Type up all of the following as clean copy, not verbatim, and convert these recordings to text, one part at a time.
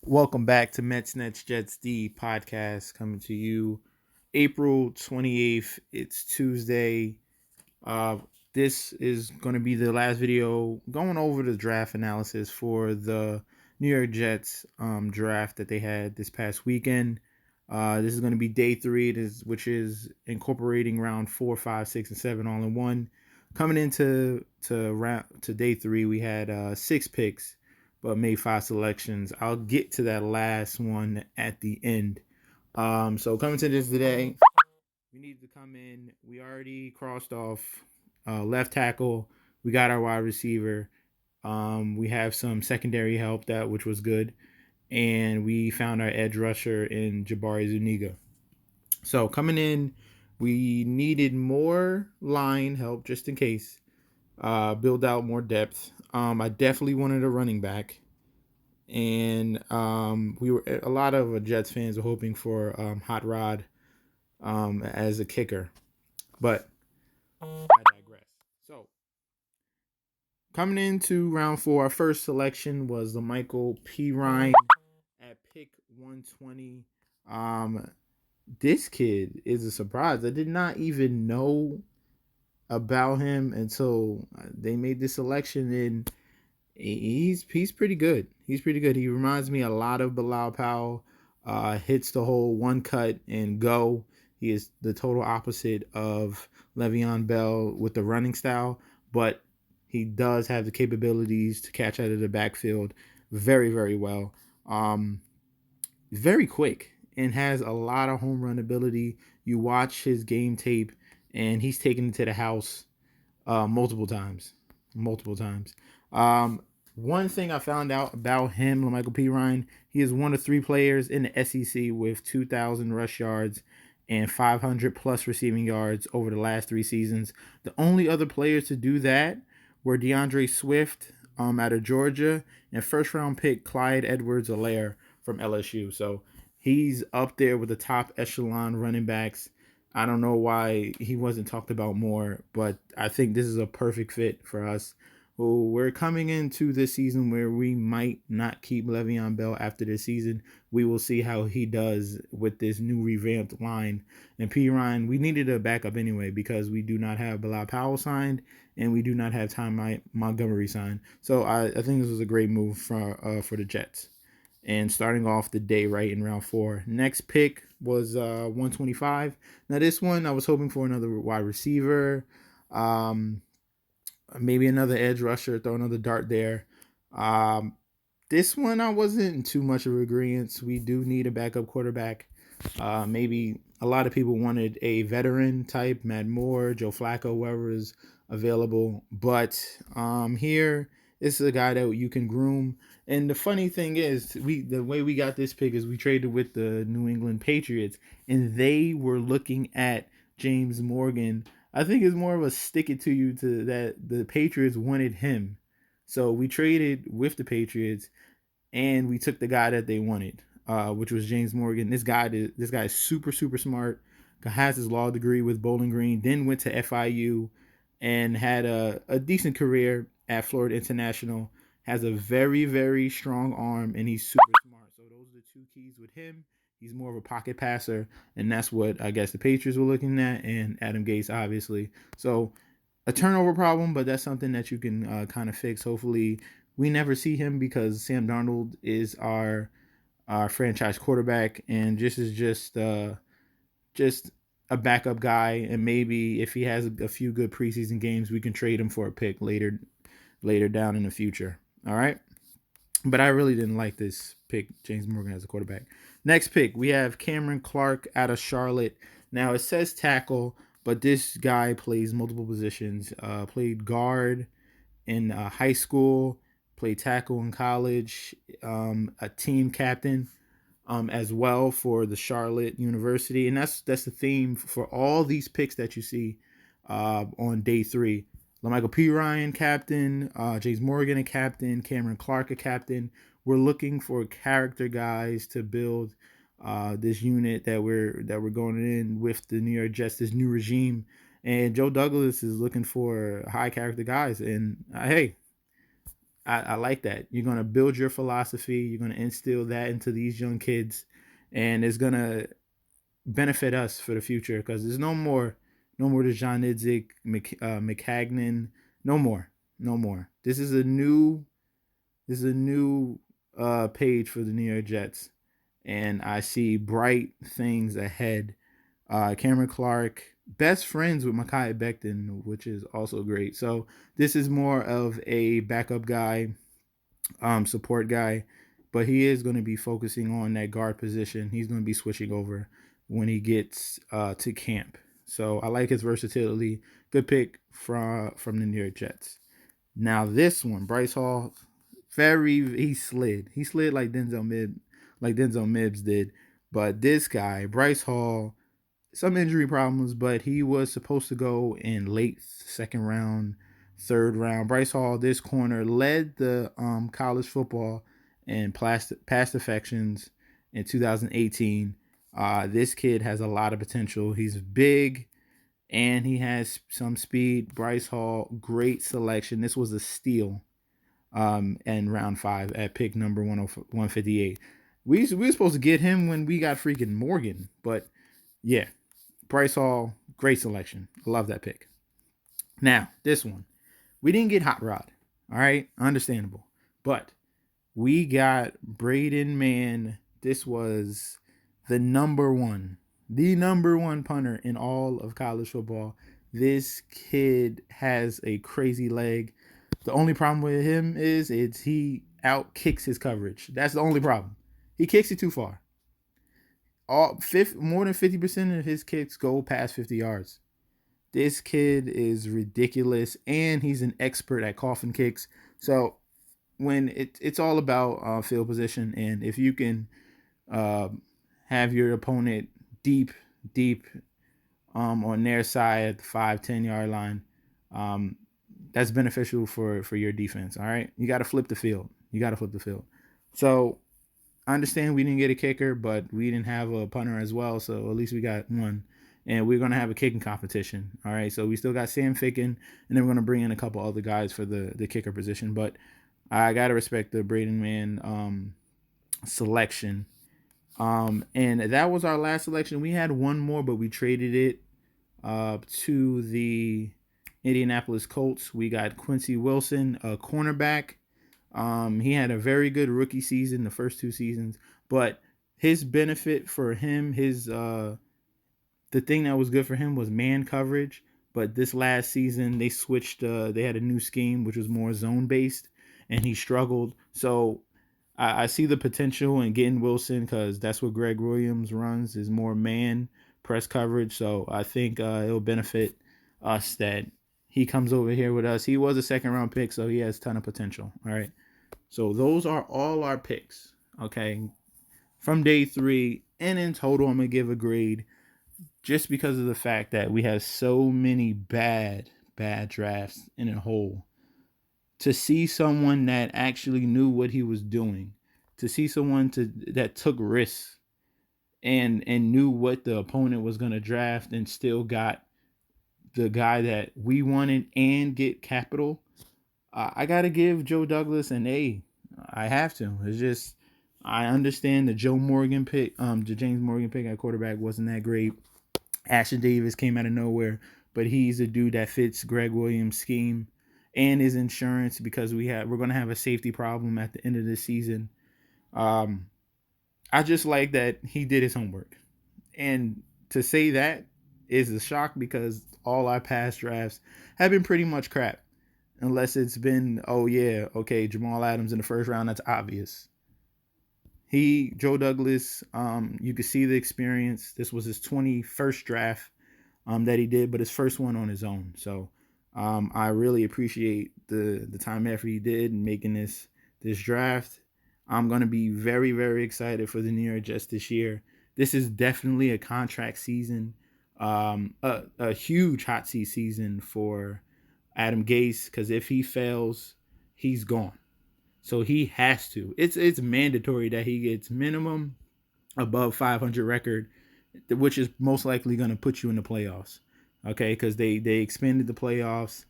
Welcome back to Mets Nets Jets D podcast coming to you April 28th. It's Tuesday. Uh this is going to be the last video going over the draft analysis for the New York Jets draft that they had this past weekend. This is going to be day 3, which is incorporating round 4, 5, 6, and 7 all in one. Coming into to day 3, we had 6 picks but made 5 selections. I'll get to that last one at the end. So coming to this today, we need to come in. We already crossed off left tackle. We got our wide receiver. We have some secondary help which was good, and we found our edge rusher in Jabari Zuniga. So coming in, we needed more line help just in case. Build out more depth. I definitely wanted a running back, and we were a lot of Jets fans were hoping for Hot Rod as a kicker, but I digress. So coming into round 4, our first selection was the Michael Pirine at pick 120. Um, this kid is a surprise. I did not even know about him until they made this selection, and he's pretty good. He's pretty good. He reminds me a lot of Bilal Powell. Hits the whole one cut and go. He is the total opposite of Le'Veon Bell with the running style, but he does have the capabilities to catch out of the backfield very, very well. Very quick and has a lot of home run ability. You watch his game tape, and he's taken it to the house multiple times. Multiple times. One thing I found out about him, Michael Pirine, he is one of 3 players in the SEC with 2,000 rush yards and 500 plus receiving yards over the last 3 seasons. The only other players to do that were DeAndre Swift out of Georgia and first round pick Clyde Edwards-Helaire from LSU. So he's up there with the top echelon running backs. I don't know why he wasn't talked about more, but I think this is a perfect fit for us. Well, we're coming into this season where we might not keep Le'Veon Bell after this season. We will see how he does with this new revamped line. And Pirine, we needed a backup anyway because we do not have Bilal Powell signed and we do not have Ty Montgomery signed. So I think this was a great move for the Jets. And starting off the day right in round 4. Next pick was 125. Now this one I was hoping for another wide receiver, maybe another edge rusher, throw another dart there. This one I wasn't too much of a agreement. We do need a backup quarterback. Maybe a lot of people wanted a veteran type, Matt Moore, Joe Flacco, whoever is available. But here, this is a guy that you can groom. And the funny thing is, the way we got this pick is we traded with the New England Patriots, and they were looking at James Morgan. I think it's more of a stick it to you to that the Patriots wanted him. So we traded with the Patriots, and we took the guy that they wanted, which was James Morgan. This guy is super super smart. Has his law degree with Bowling Green. Then went to FIU, and had a decent career at Florida International. Has a very very strong arm, and he's super smart. So those are the 2 keys with him. He's more of a pocket passer, and that's what I guess the Patriots were looking at, and Adam Gase obviously. So a turnover problem, but that's something that you can kind of fix. Hopefully, we never see him because Sam Darnold is our franchise quarterback, and this is just a backup guy. And maybe if he has a few good preseason games, we can trade him for a pick later down in the future. All right. But I really didn't like this pick, James Morgan as a quarterback. Next pick, we have Cameron Clark out of Charlotte. Now it says tackle, but this guy plays multiple positions. Played guard in high school, played tackle in college, a team captain as well for the Charlotte University, and that's the theme for all these picks that you see on day 3. Michael Pirine, captain, James Morgan, a captain, Cameron Clark, a captain. We're looking for character guys to build this unit that we're going in with the New York Jets, this new regime. And Joe Douglas is looking for high character guys. And hey, I like that. You're gonna build your philosophy. You're gonna instill that into these young kids, and it's gonna benefit us for the future because there's no more Dejan Idzik, McCagnon, no more, no more. This is a new page for the New York Jets, and I see bright things ahead. Cameron Clark, best friends with Mekhi Becton, which is also great. So this is more of a backup guy, support guy, but he is going to be focusing on that guard position. He's going to be switching over when he gets to camp. So I like his versatility. Good pick from the New York Jets. Now this one, Bryce Hall, he slid. He slid like Denzel Mibbs did. But this guy, Bryce Hall, some injury problems, but he was supposed to go in late second round, third round. Bryce Hall, this corner, led the college football in pass defections in 2018. This kid has a lot of potential. He's big and he has some speed. Bryce Hall, great selection. This was a steal in round 5 at pick number 158. We were supposed to get him when we got freaking Morgan, but yeah, Bryce Hall, great selection. I love that pick. Now, this one. We didn't get Hot Rod. All right, understandable. But we got Braden Mann. This was the number one punter in all of college football. This kid has a crazy leg. The only problem with him is he out kicks his coverage. That's the only problem. He kicks it too far. More than 50% of his kicks go past 50 yards. This kid is ridiculous, and he's an expert at coffin kicks. So when it's all about field position, and if you can have your opponent deep on their side at the 5-10 yard line, that's beneficial for your defense. All right, you got to flip the field. So I understand we didn't get a kicker, but we didn't have a punter as well, so at least we got one. And we're going to have a kicking competition. All right, so we still got Sam Ficken, and then we're going to bring in a couple other guys for the kicker position. But I got to respect the Braden Mann selection. And that was our last selection. We had one more, but we traded it to the Indianapolis Colts. We got Quincy Wilson, a cornerback. He had a very good rookie season, the first 2 seasons, but his benefit for him, the thing that was good for him was man coverage. But this last season, they switched. They had a new scheme, which was more zone based, and he struggled. So I see the potential in getting Wilson because that's what Greg Williams runs, is more man press coverage. So I think it'll benefit us that he comes over here with us. He was a second round pick, so he has a ton of potential. All right. So those are all our picks, okay, from day 3. And in total, I'm going to give a grade just because of the fact that we have so many bad drafts in a whole. To see someone that actually knew what he was doing, to see someone that took risks and knew what the opponent was going to draft and still got the guy that we wanted and get capital, I got to give Joe Douglas an A. I have to. It's just, I understand the Joe Morgan pick, the James Morgan pick at quarterback wasn't that great. Ashton Davis came out of nowhere, but he's a dude that fits Greg Williams' scheme and his insurance because we're going to have a safety problem at the end of the season. I just like that he did his homework. And to say that is a shock because all our past drafts have been pretty much crap. Unless it's been, oh yeah, okay, Jamal Adams in the first round, that's obvious. Joe Douglas, you could see the experience. This was his 21st draft that he did, but his first one on his own. So I really appreciate the time and effort he did in making this draft. I'm going to be very, very excited for the New York Jets this year. This is definitely a contract season, a huge hot seat season for Adam Gase, because if he fails, he's gone. So he has to. It's mandatory that he gets minimum above 500 record, which is most likely going to put you in the playoffs. Okay, because they expanded the playoffs,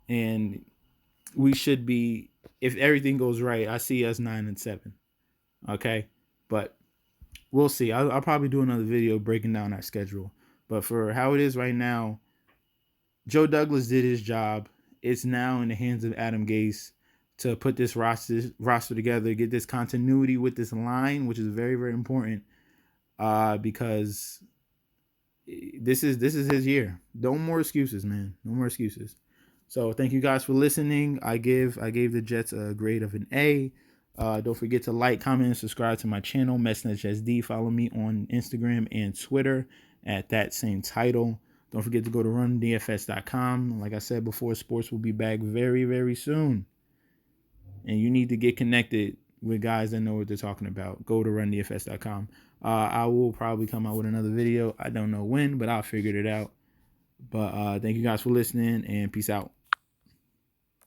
and we should be if everything goes right, I see us 9-7. Okay, but we'll see. I'll probably do another video breaking down our schedule. But for how it is right now, Joe Douglas did his job. It's now in the hands of Adam Gase to put this roster together, get this continuity with this line, which is very, very important. Because this is his year. No more excuses, man. No more excuses. So thank you guys for listening. I gave the Jets a grade of an A. Don't forget to like, comment, and subscribe to my channel, MessNetSD. Follow me on Instagram and Twitter at that same title. Don't forget to go to rundfs.com. Like I said before, sports will be back very, very soon. And you need to get connected with guys that know what they're talking about. Go to rundfs.com. I will probably come out with another video. I don't know when, but I'll figure it out. But thank you guys for listening, and peace out.